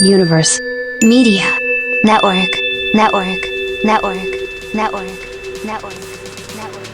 universe, media, network, network, network, network, network, network.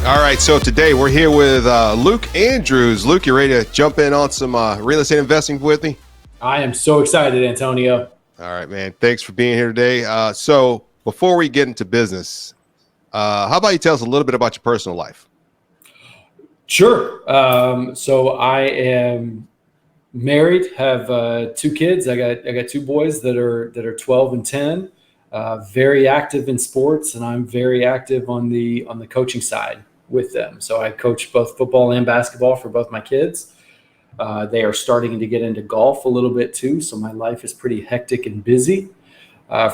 All right, so today we're here with Luke Andrews. Luke, you ready to jump in on some real estate investing with me? I am so excited, Antonio. All right, man. Thanks for being here today. So before we get into business, how about you tell us a little bit about your personal life? Sure. So I am married, have 2 kids. I got 2 boys that are 12 and 10. Very active in sports, and I'm very active on the coaching side with them. So I coach both football and basketball for both my kids. They are starting to get into golf a little bit too, so my life is pretty hectic and busy.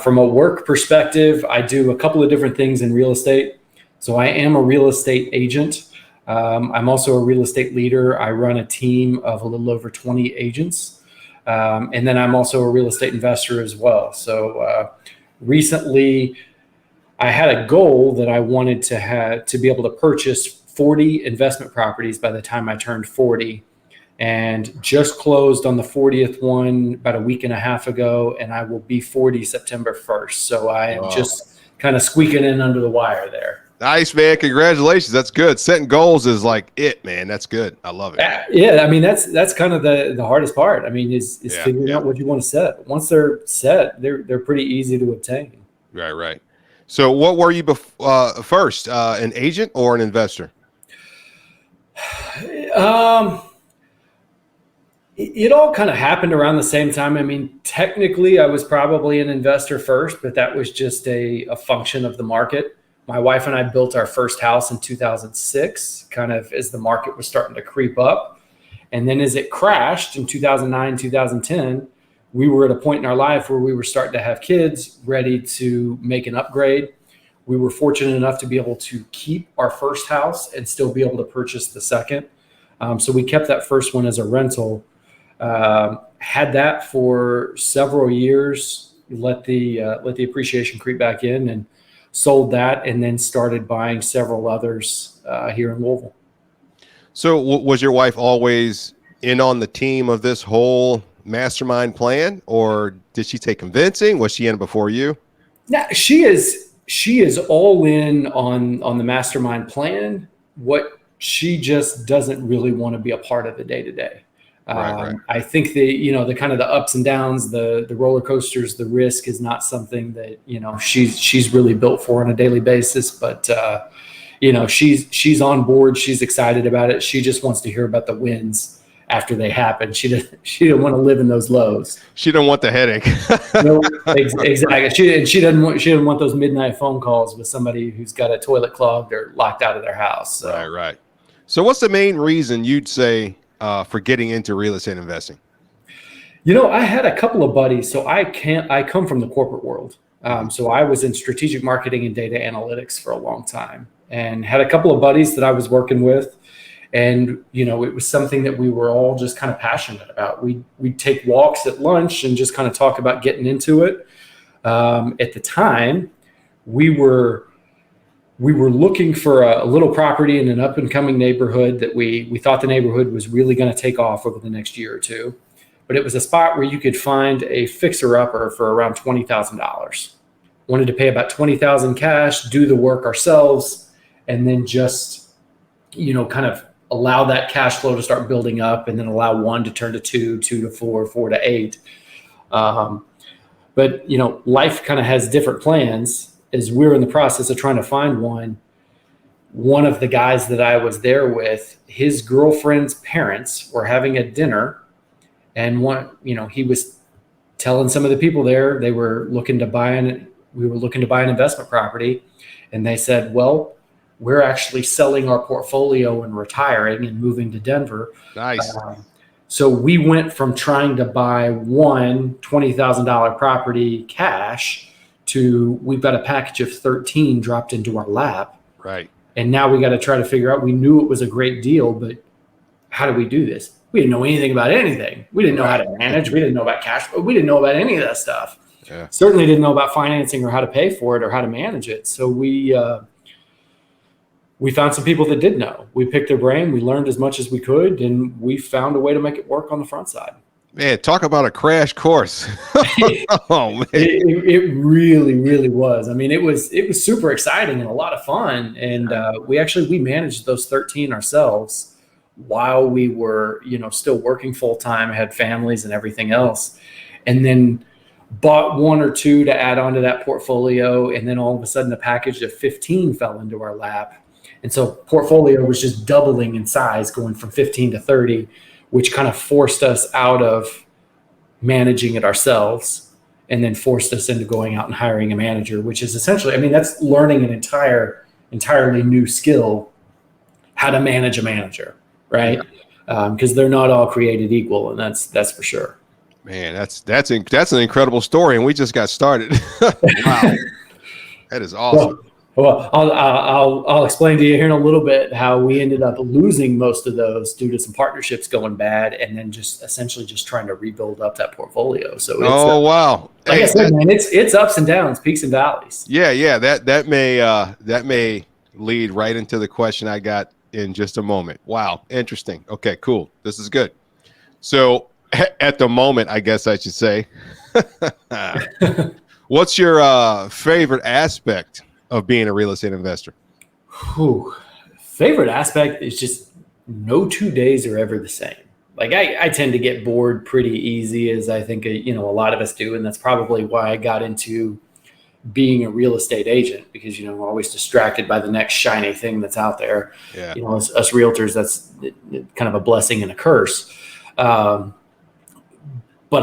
From a work perspective, I do a couple of different things in real estate. So I am a real estate agent. I'm also a real estate leader. I run a team of a little over 20 agents. And then I'm also a real estate investor as well. So recently, I had a goal that I wanted to be able to purchase 40 investment properties by the time I turned 40. And just closed on the 40th one about a week and a half ago, and I will be 40 September 1st. So I am just kind of squeaking in under the wire there. Nice, man. Congratulations. That's good. Setting goals is like it, man. That's good. I love it. Yeah, I mean, that's kind of the hardest part. I mean, is figuring out what you want to set. Once they're set, they're pretty easy to obtain. Right. So what were you first, an agent or an investor? It all kind of happened around the same time. I mean, technically, I was probably an investor first, but that was just a function of the market. My wife and I built our first house in 2006, kind of as the market was starting to creep up. And then as it crashed in 2009, 2010, we were at a point in our life where we were starting to have kids, ready to make an upgrade. We were fortunate enough to be able to keep our first house and still be able to purchase the second. So we kept that first one as a rental. Had that for several years, let the appreciation creep back in, and sold that, and then started buying several others here in Louisville. So was your wife always in on the team of this whole mastermind plan, or did she take convincing? Was she in before you? Now, she is all in on the mastermind plan. What she just doesn't really want to be a part of the day-to-day. Right. I think the kind of the ups and downs, the roller coasters, the risk is not something that, she's really built for on a daily basis. But, she's on board. She's excited about it. She just wants to hear about the wins after they happen. She didn't want to live in those lows. She didn't want the headache. No, exactly. She didn't want those midnight phone calls with somebody who's got a toilet clogged or locked out of their house. So. Right. So what's the main reason you'd say for getting into real estate investing? I had a couple of buddies. So I come from the corporate world. So I was in strategic marketing and data analytics for a long time, and had a couple of buddies that I was working with. And, it was something that we were all just kind of passionate about. We'd take walks at lunch and just kind of talk about getting into it. At the time, we were looking for a little property in an up and coming neighborhood that we thought the neighborhood was really going to take off over the next year or two. But it was a spot where you could find a fixer-upper for around $20,000. Wanted to pay about $20,000 cash, do the work ourselves, and then just, kind of allow that cash flow to start building up, and then allow 1 to turn to 2, 2 to 4, 4 to 8. But, life kind of has different plans. As we're in the process of trying to find one of the guys that I was there with, his girlfriend's parents were having a dinner, and he was telling some of the people there we were looking to buy an investment property, and they said, well, we're actually selling our portfolio and retiring and moving to Denver. Nice. So we went from trying to buy one $20,000 property cash to we've got a package of 13 dropped into our lap. Right. And now we got to try to figure out, we knew it was a great deal, but how do we do this? we didn't know anything about anything. We didn't know how to manage. We didn't know about cash flow. We didn't know about any of that stuff. Yeah. Certainly didn't know about financing or how to pay for it or how to manage it. So we found some people that did know. We picked their brain. We learned as much as we could, and we found a way to make it work on the front side. Man, talk about a crash course. Oh, man. It really, really was. I mean, it was super exciting and a lot of fun. And we managed those 13 ourselves while we were, still working full time, had families and everything else. And then bought one or two to add on to that portfolio. And then all of a sudden a package of 15 fell into our lap. And so portfolio was just doubling in size, going from 15 to 30, which kind of forced us out of managing it ourselves and then forced us into going out and hiring a manager, which is essentially, I mean, that's learning an entirely new skill, how to manage a manager, right? Because they're not all created equal, and that's for sure. Man, that's an incredible story, and we just got started. Wow, that is awesome. Well, I'll explain to you here in a little bit how we ended up losing most of those due to some partnerships going bad, and then just essentially just trying to rebuild up that portfolio. So it's, wow, like I said, man, it's ups and downs, peaks and valleys. Yeah. That may lead right into the question I got in just a moment. Wow, interesting. Okay, cool. This is good. So at the moment, I guess I should say, what's your favorite aspect of being a real estate investor? Favorite aspect is just no 2 days are ever the same. Like I tend to get bored pretty easy, as I think a lot of us do, and that's probably why I got into being a real estate agent, because we're always distracted by the next shiny thing that's out there. Yeah. Us realtors, that's kind of a blessing and a curse. But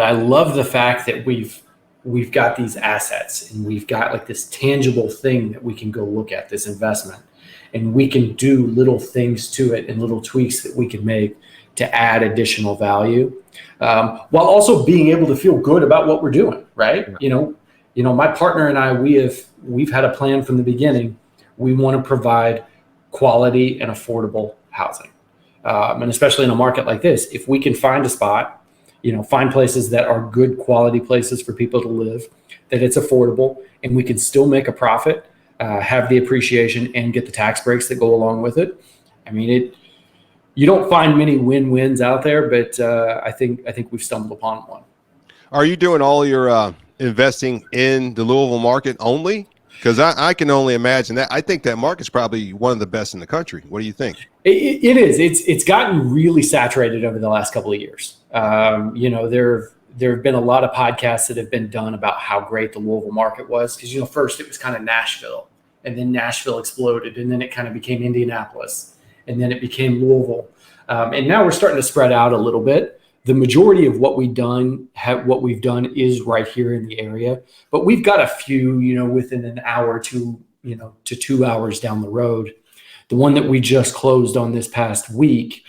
I love the fact that we've got these assets, and we've got like this tangible thing that we can go look at, this investment, and we can do little things to it and little tweaks that we can make to add additional value, while also being able to feel good about what we're doing. Right. Yeah. My partner and I, we've had a plan from the beginning. We want to provide quality and affordable housing. And especially in a market like this, if we can find a spot, find places that are good quality places for people to live, that it's affordable, and we can still make a profit, have the appreciation, and get the tax breaks that go along with it. I mean, you don't find many win-wins out there, but I think we've stumbled upon one. Are you doing all your investing in the Louisville market only? Because I can only imagine that. I think that market's probably one of the best in the country. What do you think? It is. It's gotten really saturated over the last couple of years. There have been a lot of podcasts that have been done about how great the Louisville market was. Because, first it was kind of Nashville, and then Nashville exploded, and then it kind of became Indianapolis, and then it became Louisville. And now we're starting to spread out a little bit. The majority of what we've done is right here in the area, but we've got a few, within an hour to 2 hours down the road. The one that we just closed on this past week,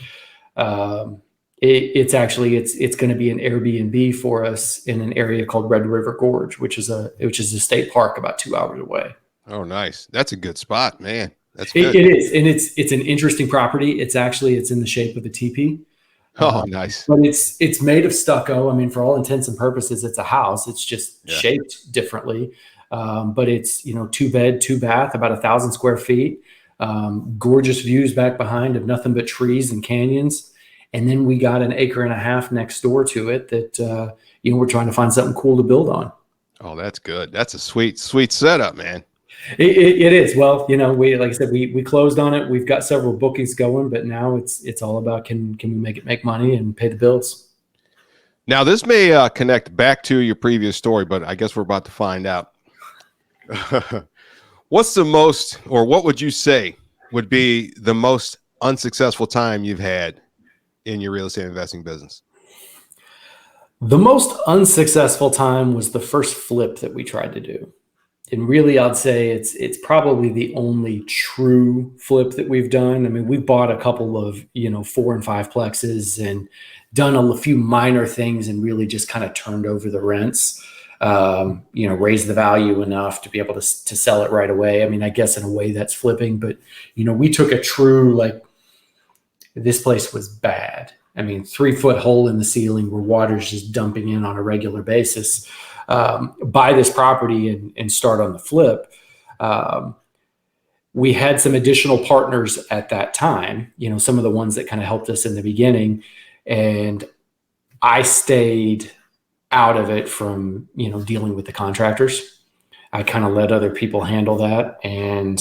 it's going to be an Airbnb for us in an area called Red River Gorge, which is a state park about 2 hours away. Oh, nice. That's a good spot, man. That's good. It is. And it's an interesting property. It's in the shape of a teepee. Oh, nice. But it's made of stucco. I mean, for all intents and purposes, it's a house. It's just shaped differently. But it's, 2 bed, 2 bath, about 1,000 square feet. Gorgeous views back behind of nothing but trees and canyons. And then we got an 1.5 acres next door to it that, we're trying to find something cool to build on. Oh, that's good. That's a sweet setup, man. It is. Well, like I said, we closed on it. We've got several bookings going, but now it's all about can we make money and pay the bills. Now, this may connect back to your previous story, but I guess we're about to find out. What's the most, or what would you say would be the most unsuccessful time you've had in your real estate investing business? The most unsuccessful time was the first flip that we tried to do. And really, I'd say it's probably the only true flip that we've done. I mean, we bought a couple of, 4 and 5 plexes and done a few minor things and really just kind of turned over the rents, raised the value enough to be able to sell it right away. I mean, I guess in a way that's flipping, but, we took a true, this place was bad. I mean, 3-foot hole in the ceiling where water's just dumping in on a regular basis. Buy this property and start on the flip. We had some additional partners at that time, some of the ones that kind of helped us in the beginning. And I stayed out of it from, dealing with the contractors. I kind of let other people handle that, and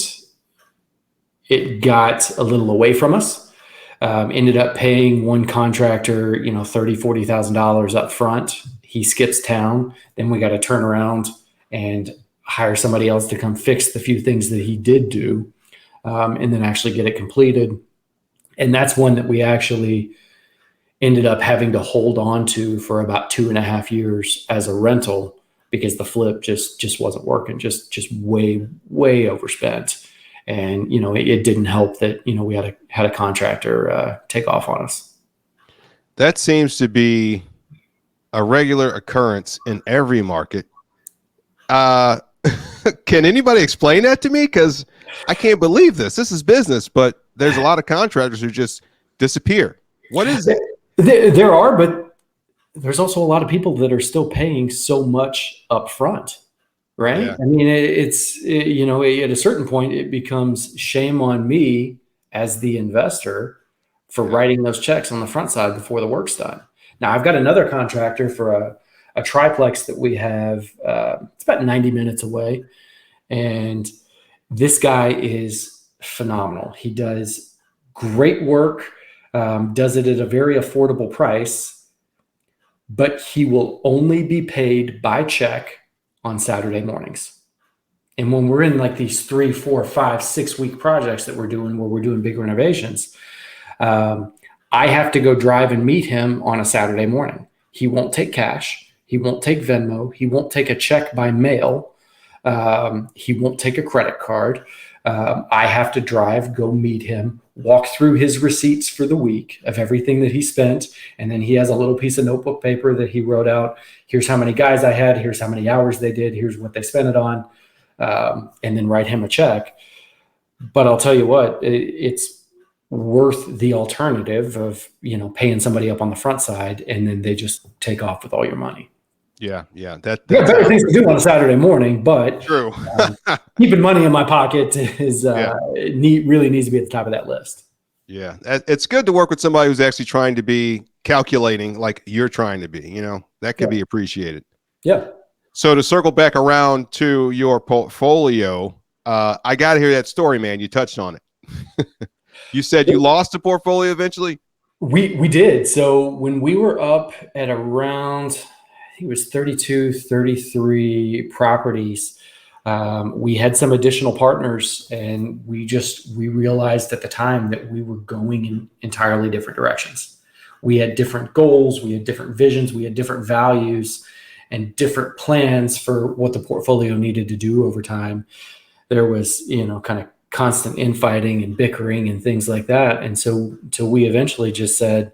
it got a little away from us. Ended up paying one contractor, $30,000-$40,000 up front. He skips town. Then we got to turn around and hire somebody else to come fix the few things that he did do, and then actually get it completed. And that's one that we actually ended up having to hold on to for about 2.5 years as a rental, because the flip just wasn't working, just way overspent. And, it didn't help that, we had a contractor take off on us. That seems to be a regular occurrence in every market. Can anybody explain that to me? Because I can't believe this. This is business, but there's a lot of contractors who just disappear. What is it? There are, but there's also a lot of people that are still paying so much up front, right? Yeah. I mean, at a certain point, it becomes shame on me as the investor for writing those checks on the front side before the work's done. Now, I've got another contractor for a triplex that we have. It's about 90 minutes away. And this guy is phenomenal. He does great work, does it at a very affordable price, but he will only be paid by check on Saturday mornings. And when we're in like these 3, 4, 5, 6 week projects that we're doing, where we're doing big renovations, I have to go drive and meet him on a Saturday morning. He won't take cash. He won't take Venmo. He won't take a check by mail. He won't take a credit card. I have to drive, go meet him, walk through his receipts for the week of everything that he spent. And then he has a little piece of notebook paper that he wrote out. Here's how many guys I had. Here's how many hours they did. Here's what they spent it on. And then write him a check. But I'll tell you what, it's worth the alternative of, paying somebody up on the front side, and then they just take off with all your money. Yeah. That's better things to do on a Saturday morning, but true. Keeping money in my pocket is really needs to be at the top of that list. Yeah, it's good to work with somebody who's actually trying to be calculating like you're trying to be. That can be appreciated. Yeah. So to circle back around to your portfolio, I got to hear that story, man. You touched on it. You said you lost the portfolio eventually? We did. So when we were up at around, I think it was 32, 33 properties, we had some additional partners, and we realized at the time that we were going in entirely different directions. We had different goals, we had different visions, we had different values and different plans for what the portfolio needed to do over time. There was, kind of constant infighting and bickering and things like that. And so we eventually just said,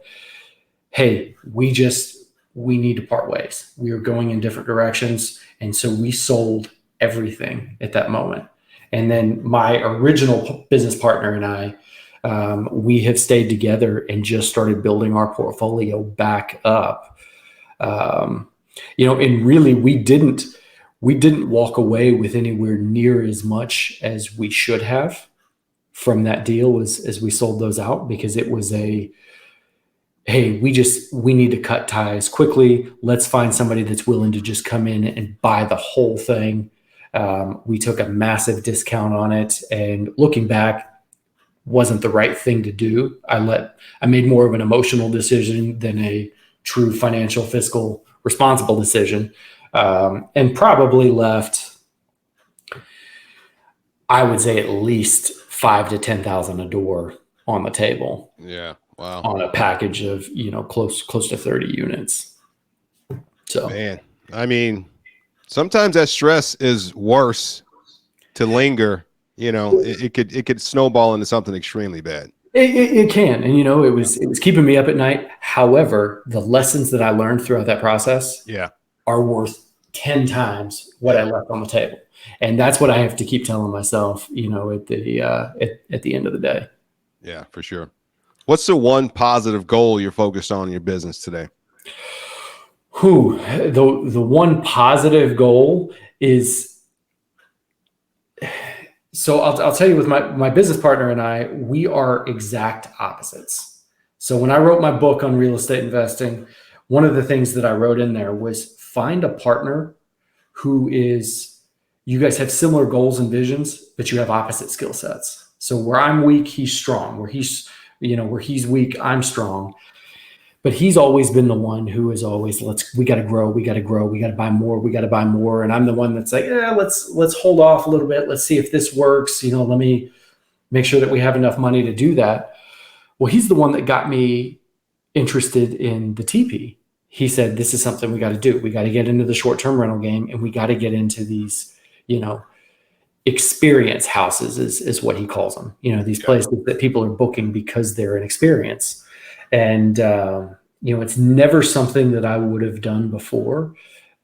hey, we need to part ways. We were going in different directions. And so we sold everything at that moment. And then my original business partner and I, we have stayed together and just started building our portfolio back up. And really we didn't walk away with anywhere near as much as we should have from that deal as we sold those out, because it was hey, we need to cut ties quickly. Let's find somebody that's willing to just come in and buy the whole thing. We took a massive discount on it, and looking back, wasn't the right thing to do. I made more of an emotional decision than a true financial, fiscal, responsible decision. And probably left, I would say, at least $5,000 to $10,000 a door on the table. Yeah, wow. On a package of close to 30 units. So, man, I mean, sometimes that stress is worse to linger. It could snowball into something extremely bad. It can, and it was keeping me up at night. However, the lessons that I learned throughout that process, are worth 10 times what I left on the table. And that's what I have to keep telling myself, at the end of the day. Yeah, for sure. What's the one positive goal you're focused on in your business today? The one positive goal is, so I'll tell you, with my business partner and I, we are exact opposites. So when I wrote my book on real estate investing, one of the things that I wrote in there was find a partner who is, you guys have similar goals and visions, but you have opposite skill sets. So where I'm weak, he's strong. Where he's weak, I'm strong. But he's always been the one who is always, we got to grow, we got to grow, we got to buy more. And I'm the one that's like, let's hold off a little bit. Let's see if this works. Let me make sure that we have enough money to do that. Well, he's the one that got me interested in the TP. He said, this is something we got to do. We got to get into the short-term rental game, and we got to get into these, experience houses is what he calls them. These places that people are booking because they're an experience. And, it's never something that I would have done before,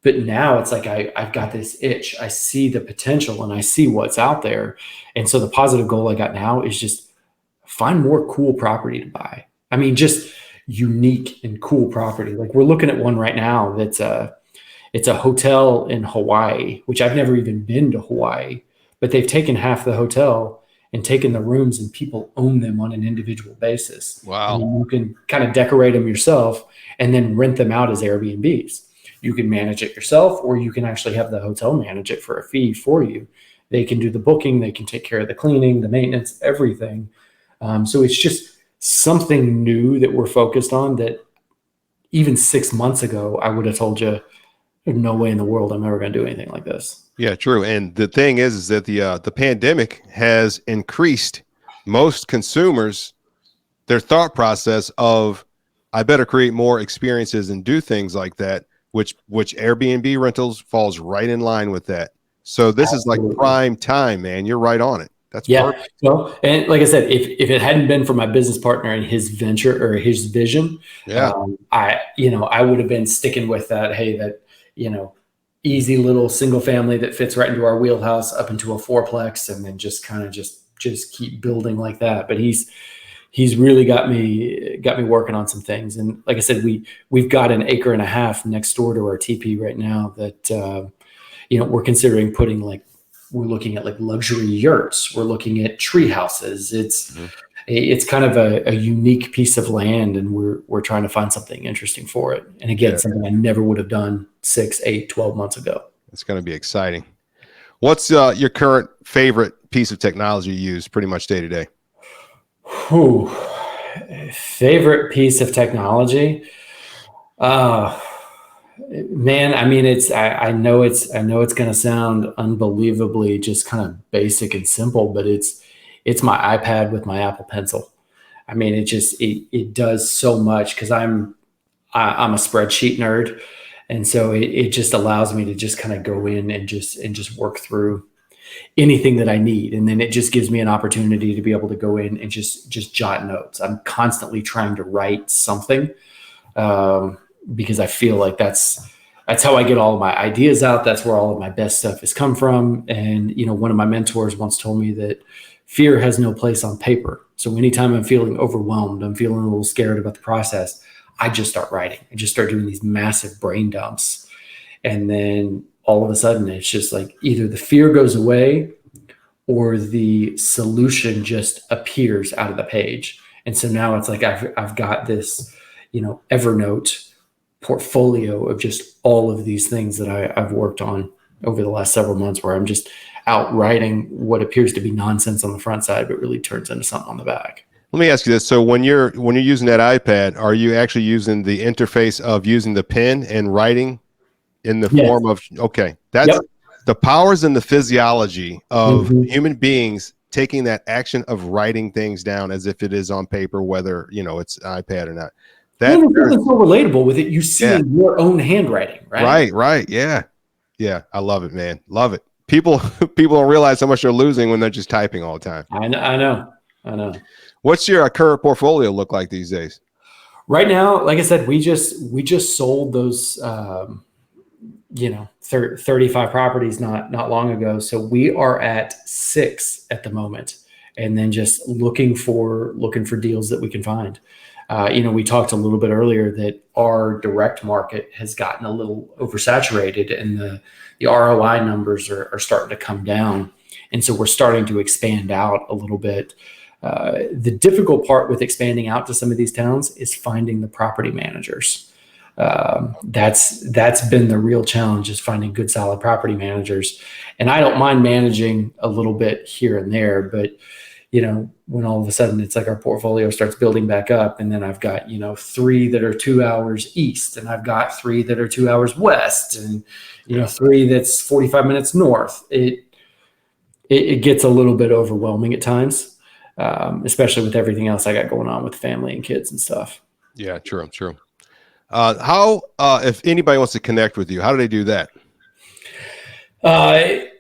but now it's like, I've got this itch. I see the potential and I see what's out there. And so the positive goal I got now is just find more cool property to buy. I mean, just unique and cool property. Like, we're looking at one right now it's a hotel in Hawaii, which I've never even been to Hawaii, but they've taken half the hotel and taken the rooms, and people own them on an individual basis. Wow. And you can kind of decorate them yourself and then rent them out as Airbnbs. You can manage it yourself, or you can actually have the hotel manage it for a fee for you. They can do the booking, they can take care of the cleaning, the maintenance, everything. So it's just something new that we're focused on that even 6 months ago, I would have told you, there's no way in the world I'm ever going to do anything like this. Yeah, true. And the thing is that the pandemic has increased most consumers, their thought process of, I better create more experiences and do things like that, which Airbnb rentals falls right in line with that. So this Absolutely. is like prime time, man. You're right on it. That's perfect. Well, and like I said, if it hadn't been for my business partner and his venture or his vision, I would have been sticking with that. Hey, easy little single family that fits right into our wheelhouse up into a fourplex, and then just kind of just keep building like that. But he's really got me working on some things. And like I said, we've got an acre and a half next door to our TP right now that we're considering putting, like, we're looking at like luxury yurts. We're looking at tree houses. It's kind of a unique piece of land, and we're trying to find something interesting for it. And again, something I never would have done 6, 8, 12 months ago. It's going to be exciting. What's your current favorite piece of technology you use pretty much day to day? Favorite piece of technology? Man, I mean, I know it's going to sound unbelievably just kind of basic and simple, but it's my iPad with my Apple Pencil. I mean, it does so much, because I'm a spreadsheet nerd, and so it just allows me to just kind of go in and just work through anything that I need, and then it just gives me an opportunity to be able to go in and just jot notes. I'm constantly trying to write something, because I feel like that's how I get all of my ideas out. That's where all of my best stuff has come from. And one of my mentors once told me that fear has no place on paper. So anytime I'm feeling overwhelmed, I'm feeling a little scared about the process, I just start writing. I just start doing these massive brain dumps. And then all of a sudden, it's just like either the fear goes away or the solution just appears out of the page. And so now it's like I've got this, Evernote portfolio of just all of these things that I've worked on over the last several months, where I'm just out writing what appears to be nonsense on the front side, but really turns into something on the back. Let me ask you this. So when you're using that iPad, are you actually using the interface of using the pen and writing in the form of, that's the powers and the physiology of human beings taking that action of writing things down as if it is on paper, whether, it's iPad or not. That's so relatable with it. You see your own handwriting, right? Right. Yeah. Yeah. I love it, man. Love it. People don't realize how much they're losing when they're just typing all the time. I know. What's your current portfolio look like these days? Right now, like I said, we just sold those, 35 properties not long ago. So we are at 6 at the moment. and then just looking for deals that we can find. We talked a little bit earlier that our direct market has gotten a little oversaturated, and the ROI numbers are starting to come down. And so we're starting to expand out a little bit. The difficult part with expanding out to some of these towns is finding the property managers. That's been the real challenge, is finding good, solid property managers. And I don't mind managing a little bit here and there, but when all of a sudden it's like our portfolio starts building back up, and then I've got, 3 that are 2 hours east, and I've got 3 that are 2 hours west, and, 3 that's 45 minutes north. It gets a little bit overwhelming at times, especially with everything else I got going on with family and kids and stuff. Yeah, true. How, if anybody wants to connect with you, how do they do that?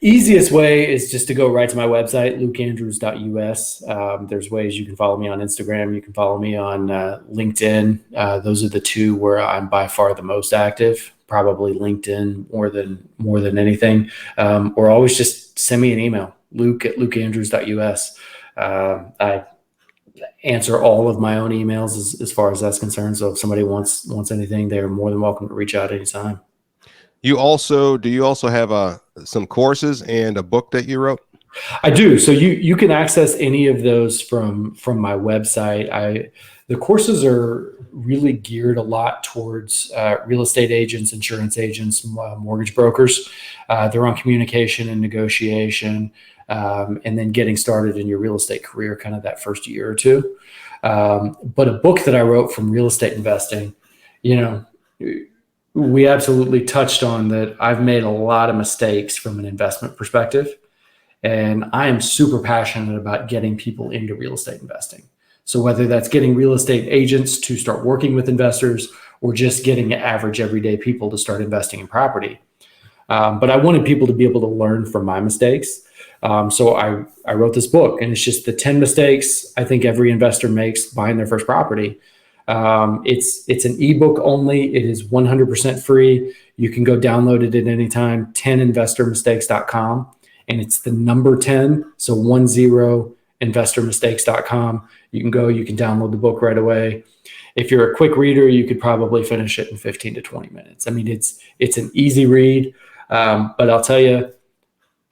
Easiest way is just to go right to my website, lukeandrews.us. There's ways you can follow me on Instagram. You can follow me on LinkedIn. Those are the 2 where I'm by far the most active. Probably LinkedIn more than anything. Or always just send me an email, luke@lukeandrews.us. I answer all of my own emails as far as that's concerned. So if somebody wants anything, they're more than welcome to reach out anytime. Do you also have some courses and a book that you wrote? I do. So you can access any of those from my website. The courses are really geared a lot towards real estate agents, insurance agents, mortgage brokers. They're on communication and negotiation, and then getting started in your real estate career, kind of that first year or 2. But a book that I wrote from real estate investing, we absolutely touched on that. I've made a lot of mistakes from an investment perspective, and I am super passionate about getting people into real estate investing. So whether that's getting real estate agents to start working with investors, or just getting average everyday people to start investing in property. But I wanted people to be able to learn from my mistakes. So I wrote this book, and it's just the 10 mistakes I think every investor makes buying their first property. It's an ebook only. It is 100% free. You can go download it at any time, 10investormistakes.com. And it's the number 10. So 10investormistakes.com. You can download the book right away. If you're a quick reader, you could probably finish it in 15 to 20 minutes. I mean, it's an easy read. But I'll tell you,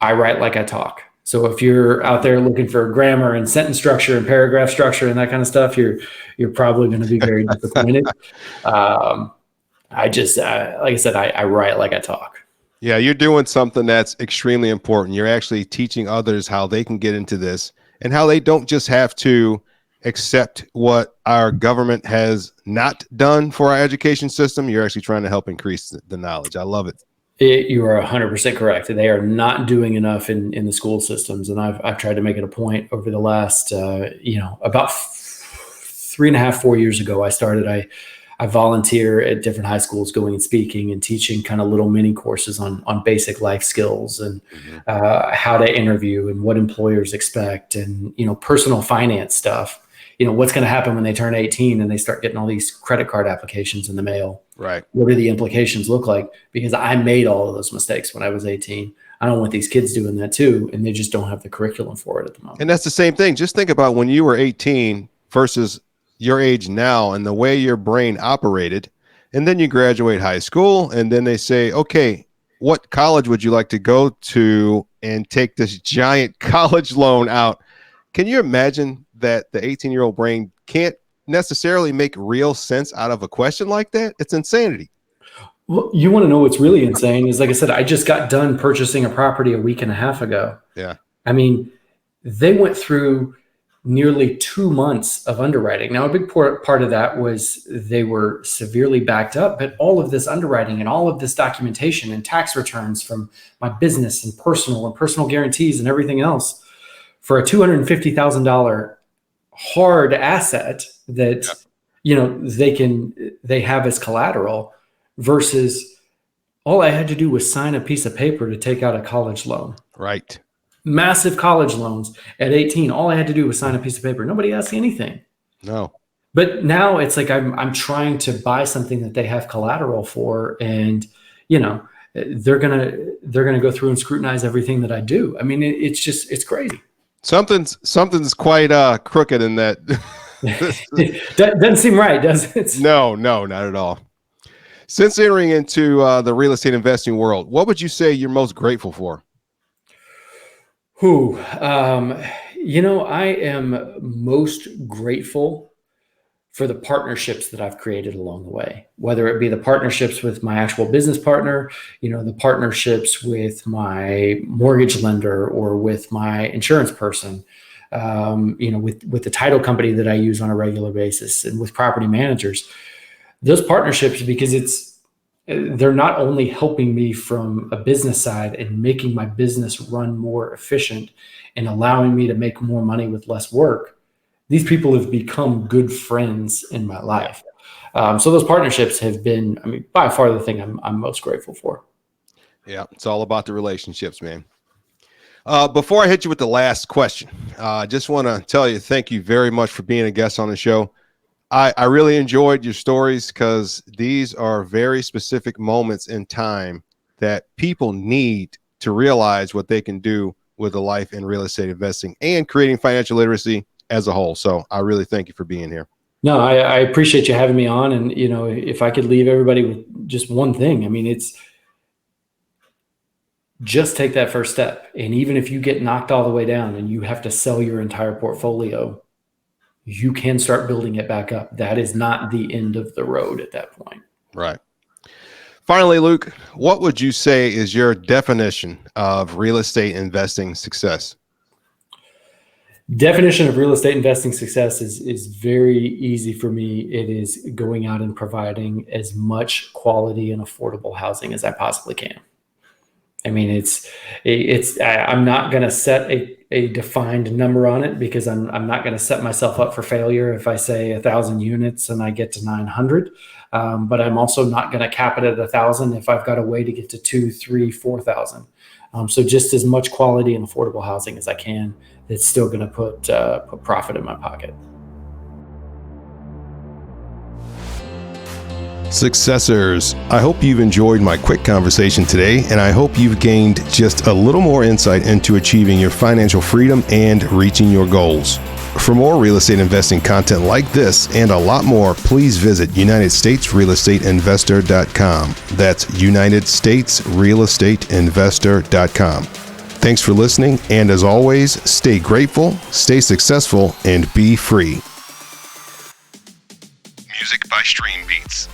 I write like I talk. So if you're out there looking for grammar and sentence structure and paragraph structure and that kind of stuff, you're probably going to be very disappointed. Like I said, I write like I talk. Yeah, you're doing something that's extremely important. You're actually teaching others how they can get into this, and how they don't just have to accept what our government has not done for our education system. You're actually trying to help increase the knowledge. I love it. You are 100% correct. They are not doing enough in the school systems, and I've tried to make it a point over the last, about 3.5, 4 years ago. I volunteer at different high schools, going and speaking and teaching kind of little mini courses on basic life skills and how to interview and what employers expect, and personal finance stuff. What's going to happen when they turn 18 and they start getting all these credit card applications in the mail? Right. What do the implications look like? Because I made all of those mistakes when I was 18. I don't want these kids doing that too, and they just don't have the curriculum for it at the moment. And that's the same thing. Just think about when you were 18 versus your age now, and the way your brain operated. And then you graduate high school, and then they say, okay, what college would you like to go to, and take this giant college loan out? Can you imagine that the 18-year-old brain can't necessarily make real sense out of a question like that? It's insanity. Well, you want to know what's really insane is, like I said, I just got done purchasing a property a week and a half ago. Yeah. I mean, they went through nearly 2 months of underwriting. Now, a big part of that was they were severely backed up, but all of this underwriting and all of this documentation and tax returns from my business and personal guarantees and everything else for a $250,000 hard asset that, they have as collateral, versus all I had to do was sign a piece of paper to take out a college loan. Right. Massive college loans at 18. All I had to do was sign a piece of paper. Nobody asked anything. No. But now it's like I'm trying to buy something that they have collateral for, and they're gonna go through and scrutinize everything that I do. I mean, it's crazy. Something's quite crooked in that. Doesn't seem right, does it? No, not at all. Since entering into the real estate investing world, what would you say you're most grateful for? I am most grateful for the partnerships that I've created along the way, whether it be the partnerships with my actual business partner, the partnerships with my mortgage lender or with my insurance person, with the title company that I use on a regular basis and with property managers. Those partnerships, because they're not only helping me from a business side and making my business run more efficient and allowing me to make more money with less work. These people have become good friends in my life. So those partnerships have been, by far the thing I'm most grateful for. Yeah, it's all about the relationships, man. Before I hit you with the last question, I just want to tell you, thank you very much for being a guest on the show. I really enjoyed your stories because these are very specific moments in time that people need to realize what they can do with a life in real estate investing and creating financial literacy as a whole. So I really thank you for being here. No, I appreciate you having me on. And, if I could leave everybody with just one thing, it's just take that first step. And even if you get knocked all the way down and you have to sell your entire portfolio, you can start building it back up. That is not the end of the road at that point. Right. Finally, Luke, what would you say is your definition of real estate investing success? Definition of real estate investing success is very easy for me. It is going out and providing as much quality and affordable housing as I possibly can. I'm not going to set a defined number on it because I'm not going to set myself up for failure if I say 1,000 units and I get to 900. But I'm also not going to cap it at 1,000 if I've got a way to get to 2,000, 3,000, 4,000. So just as much quality and affordable housing as I can, it's still going to put profit in my pocket. Successors, I hope you've enjoyed my quick conversation today, and I hope you've gained just a little more insight into achieving your financial freedom and reaching your goals. For more real estate investing content like this and a lot more, please visit UnitedStatesRealEstateInvestor.com. That's UnitedStatesRealEstateInvestor.com. Thanks for listening, and as always, stay grateful, stay successful, and be free. Music by Stream Beats.